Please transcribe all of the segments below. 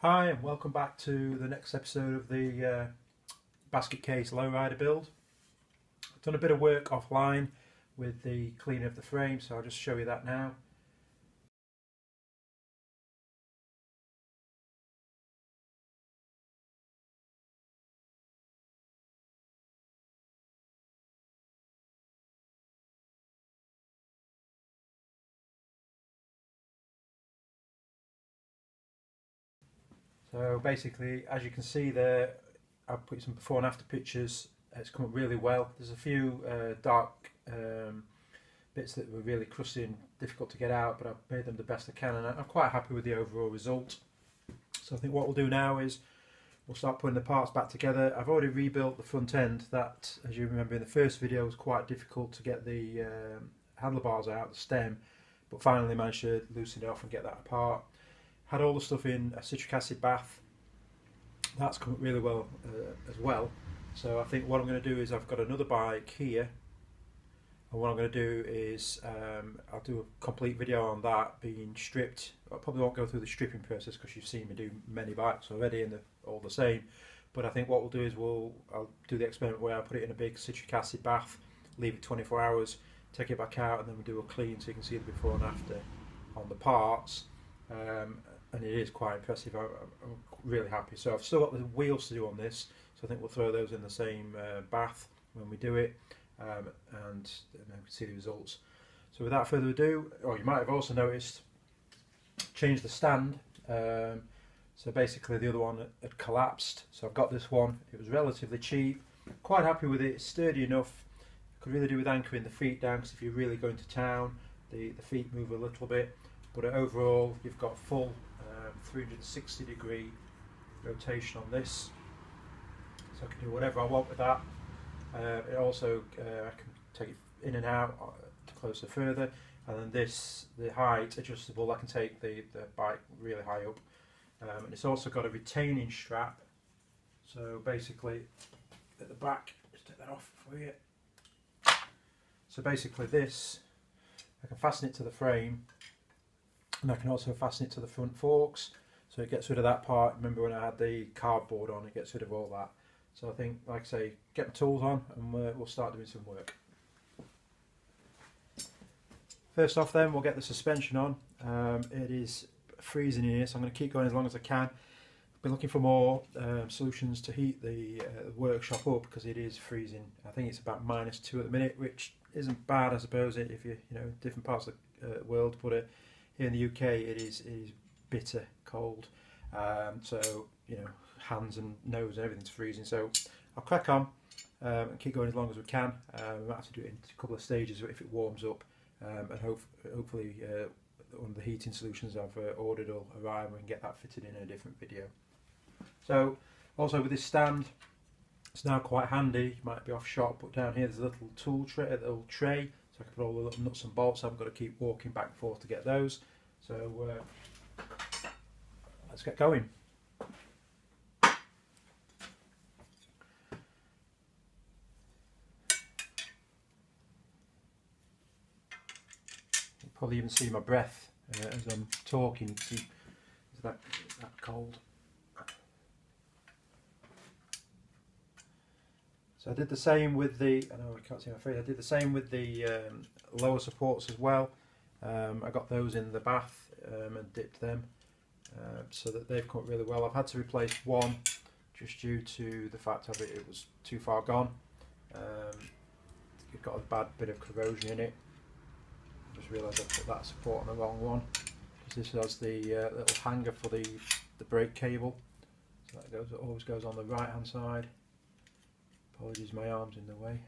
Hi and welcome back to the next episode of the basket case Lowrider build. I've done a bit of work offline with the cleaning of the frame, so I'll just show you that now. So basically, as you can see there, I've put some before and after pictures. It's come up really well. There's a few dark bits that were really crusty and difficult to get out, but I've made them the best I can, and I'm quite happy with the overall result. So I think what we'll do now is we'll start putting the parts back together. I've already rebuilt the front end. That, as you remember in the first video, was quite difficult to get the handlebars out, the stem, but finally managed to loosen it off and get that apart. Had all the stuff in a citric acid bath. That's come up really well as well. So I think what I'm going to do is I've got another bike here, and what I'm going to do is I'll do a complete video on that being stripped. I probably won't go through the stripping process because you've seen me do many bikes already and they're all the same. But I think what we'll do is I'll do the experiment where I put it in a big citric acid bath, leave it 24 hours, take it back out, and then we'll do a clean so you can see the before and after on the parts. And it is quite impressive. I'm really happy. So I've still got the wheels to do on this, so I think we'll throw those in the same bath when we do it, and then we can see the results. So without further ado, you might have also noticed, changed the stand. So basically the other one had collapsed, so I've got this one. It was relatively cheap, quite happy with it. It's sturdy enough. Could really do with anchoring the feet down, because if you're really going to town, the feet move a little bit. But overall, you've got full 360-degree rotation on this, so I can do whatever I want with that. It also I can take it in and out closer further, and then the height adjustable. I can take the bike really high up, and it's also got a retaining strap. So basically, at the back, just take that off for you. So basically, this I can fasten it to the frame. And I can also fasten it to the front forks, so it gets rid of that part. Remember when I had the cardboard on, it gets rid of all that. So I think, like I say, get my tools on and we'll start doing some work. First off then, we'll get the suspension on. It is freezing here, so I'm going to keep going as long as I can. I've been looking for more solutions to heat the workshop up, because it is freezing. I think it's about -2 at the minute, which isn't bad, I suppose, if you're different parts of the world, but here in the UK it is bitter cold, so hands and nose and everything's freezing. So I'll crack on and keep going as long as we can. We might have to do it in a couple of stages if it warms up, and hopefully one of the heating solutions I've ordered will arrive and we can get that fitted in a different video. So also with this stand, it's now quite handy. You might be off shot, but down here there's a little tool tray, a little tray, so I can put all the little nuts and bolts. I haven't got to keep walking back and forth to get those. So let's get going. You'll probably even see my breath as I'm talking. It's that cold. So I did the same with the, I know I can't see my face, I did the same with the lower supports as well. I got those in the bath and dipped them so that they've come up really well. I've had to replace one just due to the fact of it was too far gone. It got a bad bit of corrosion in it. I just realised I put that support on the wrong one, because this has the little hanger for the brake cable. So that always goes on the right hand side. Apologies, my arm's in the way.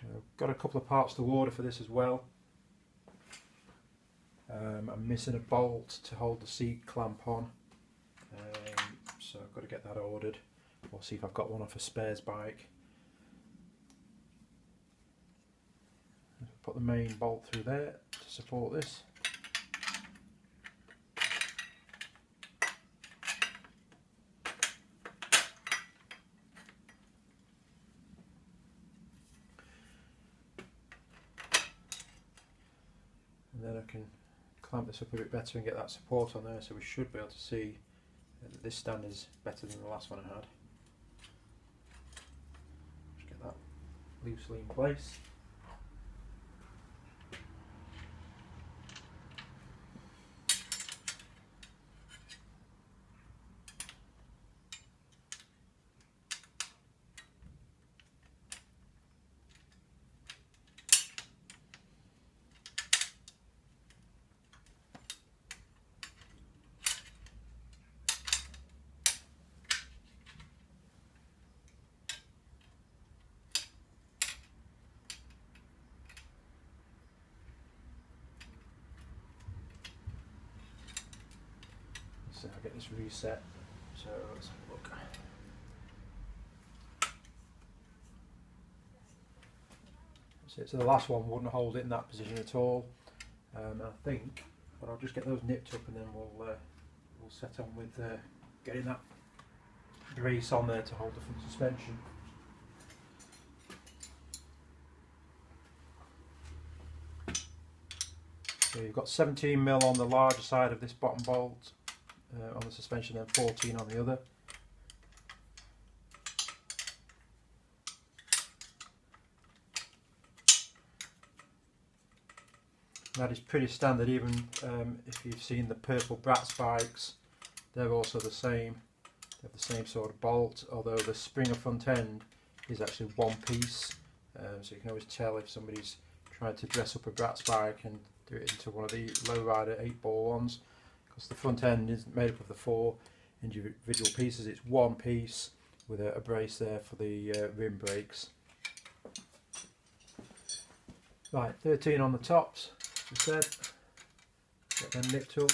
So I've got a couple of parts to order for this as well. I'm missing a bolt to hold the seat clamp on, so I've got to get that ordered, or see if I've got one off a spares bike. Put the main bolt through there to support this. and then I can clamp this up a bit better and get that support on there, so we should be able to see that this stand is better than the last one I had. Just get that loosely in place. So I'll get this reset. So let's have a look. So the last one wouldn't hold it in that position at all. I think, but I'll just get those nipped up and then we'll set on with getting that brace on there to hold the front suspension. So you've got 17mm on the larger side of this bottom bolt on the suspension, then 14 on the other. That is pretty standard, even if you've seen the purple Brat spikes, they're also the same. They have the same sort of bolt, although the Springer front end is actually one piece, so you can always tell if somebody's trying to dress up a Brat spike and do it into one of the Lowrider 8-ball ones, because the front end isn't made up of the 4 individual pieces, it's one piece with a brace there for the rim brakes. Right, 13 on the tops, as I said, get them nipped up.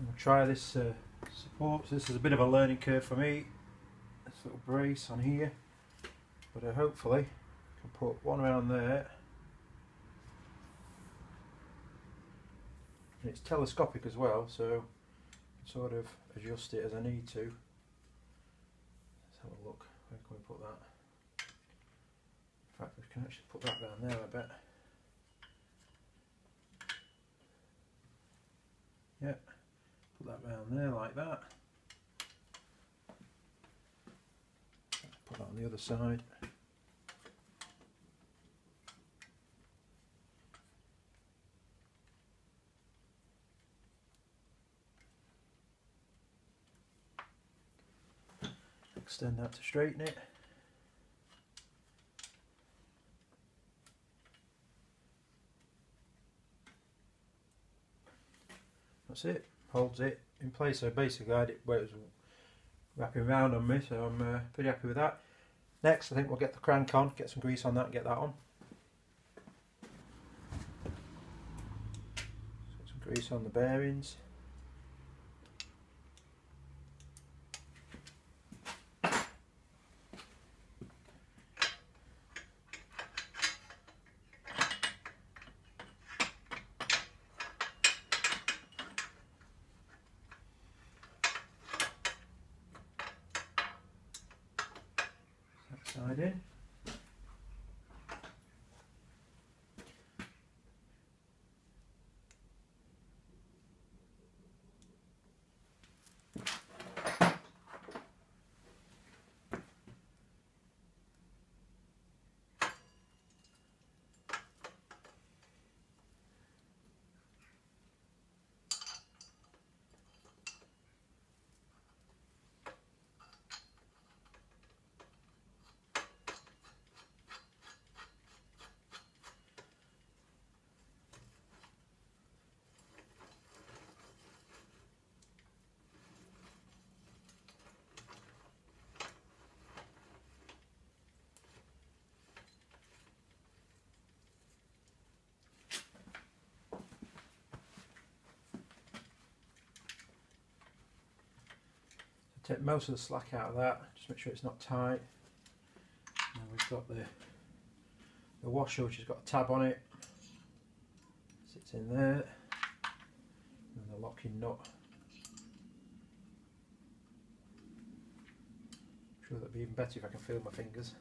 I'll try this support. So this is a bit of a learning curve for me, this little brace on here, but hopefully I can put one around there. And it's telescopic as well, so I can sort of adjust it as I need to. Let's have a look, where can we put that? In fact, we can actually put that down there, I bet. Yeah. Put that round there like that. Put that on the other side. Extend that to straighten it. That's it. Holds it in place. So basically I had it where it was wrapping around on me, so I'm pretty happy with that. Next I think we'll get the crank on, get some grease on that and get that on. Get some grease on the bearings. Side in. Take most of the slack out of that, just make sure it's not tight. And we've got the washer, which has got a tab on it, sits in there. locking nut. I'm sure that'd be even better if I can feel my fingers.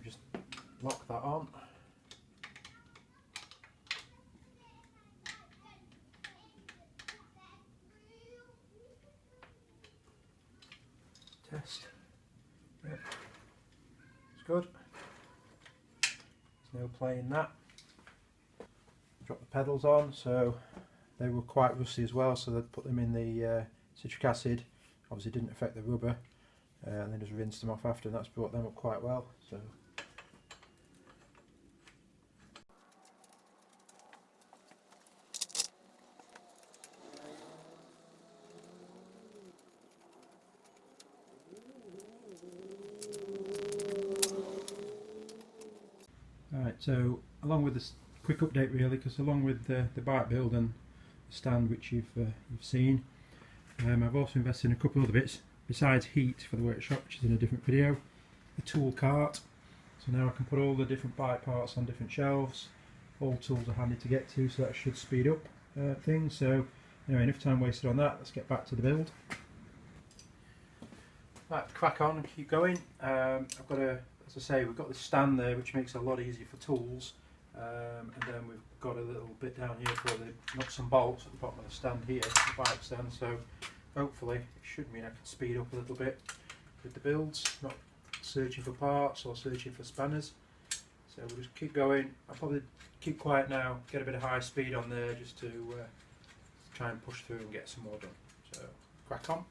Just lock that on. Test. Yep. It's good. There's no playing that. Drop the pedals on, so they were quite rusty as well, so they'd put them in the citric acid. Obviously didn't affect the rubber, and then just rinsed them off after, and that's brought them up quite well. So alright, so along with this quick update really, because along with the bike build and the stand which you've seen, I've also invested in a couple other bits besides heat for the workshop, which is in a different video. A tool cart, so now I can put all the different bike parts on different shelves. All tools are handy to get to, so that should speed up things. So anyway, enough time wasted on that. Let's get back to the build. Right, crack on and keep going. I've got a, as I say, we've got the stand there, which makes it a lot easier for tools, and then we've got a little bit down here for the nuts and bolts at the bottom of the stand here, the bike stand. So hopefully it should mean I can speed up a little bit with the builds, not searching for parts or searching for spanners. So we'll just keep going. I'll probably keep quiet now, get a bit of high speed on there just to try and push through and get some more done. So crack on.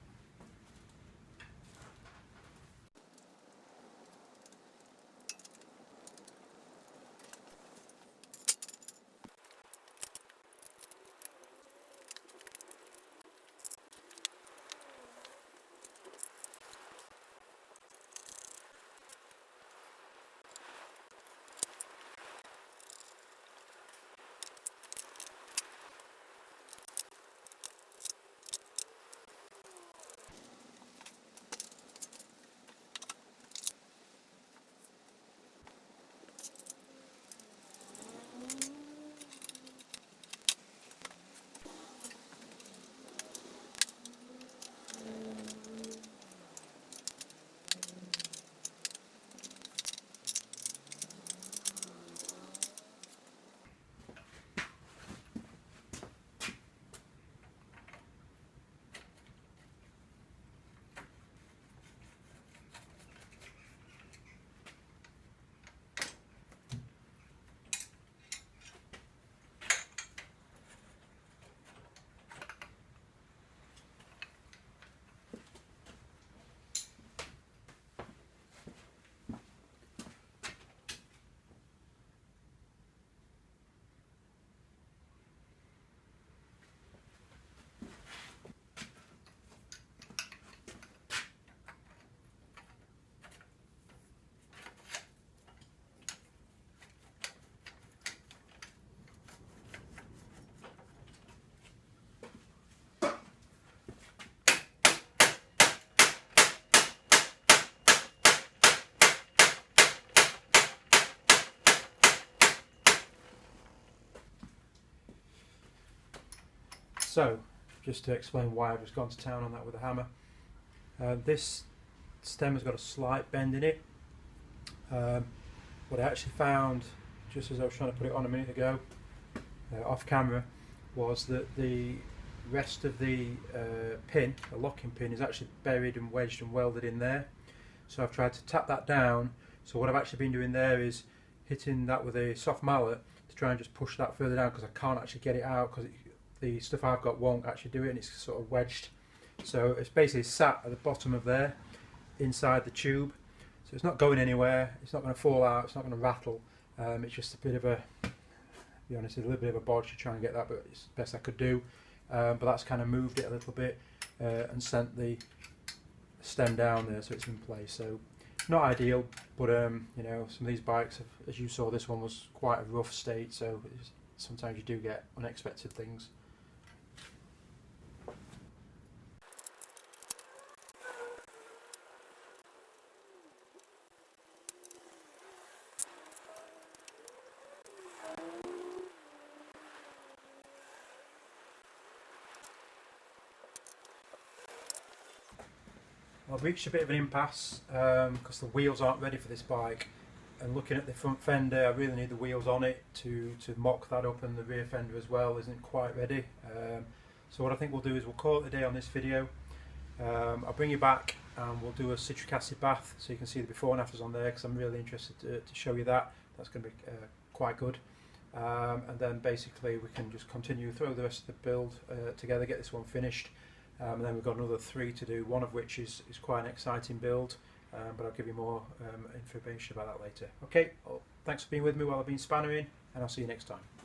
So, just to explain why I've just gone to town on that with a hammer. This stem has got a slight bend in it. What I actually found, just as I was trying to put it on a minute ago, off camera, was that the rest of the pin, the locking pin, is actually buried and wedged and welded in there. So I've tried to tap that down. So what I've actually been doing there is hitting that with a soft mallet to try and just push that further down, because I can't actually get it out, because the stuff I've got won't actually do it, and it's sort of wedged. So it's basically sat at the bottom of there, inside the tube. So it's not going anywhere, it's not going to fall out, it's not going to rattle. It's just a bit of a, to be honest, a little bit of a bodge to try and get that, but it's the best I could do. But that's kind of moved it a little bit and sent the stem down there, so it's in place. So Not ideal, but you know, some of these bikes, have, as you saw, this one was quite a rough state, so sometimes you do get unexpected things. I've reached a bit of an impasse because the wheels aren't ready for this bike, and looking at the front fender, I really need the wheels on it to mock that up, and the rear fender as well isn't quite ready. So what I think we'll do is we'll call it a day on this video. I'll bring you back and we'll do a citric acid bath so you can see the before and afters on there, because I'm really interested to show you that. That's going to be quite good. And then basically we can just continue through the rest of the build together, get this one finished. And then we've got another 3 to do, one of which is quite an exciting build, but I'll give you more information about that later. Okay, well, thanks for being with me while I've been spannering, and I'll see you next time.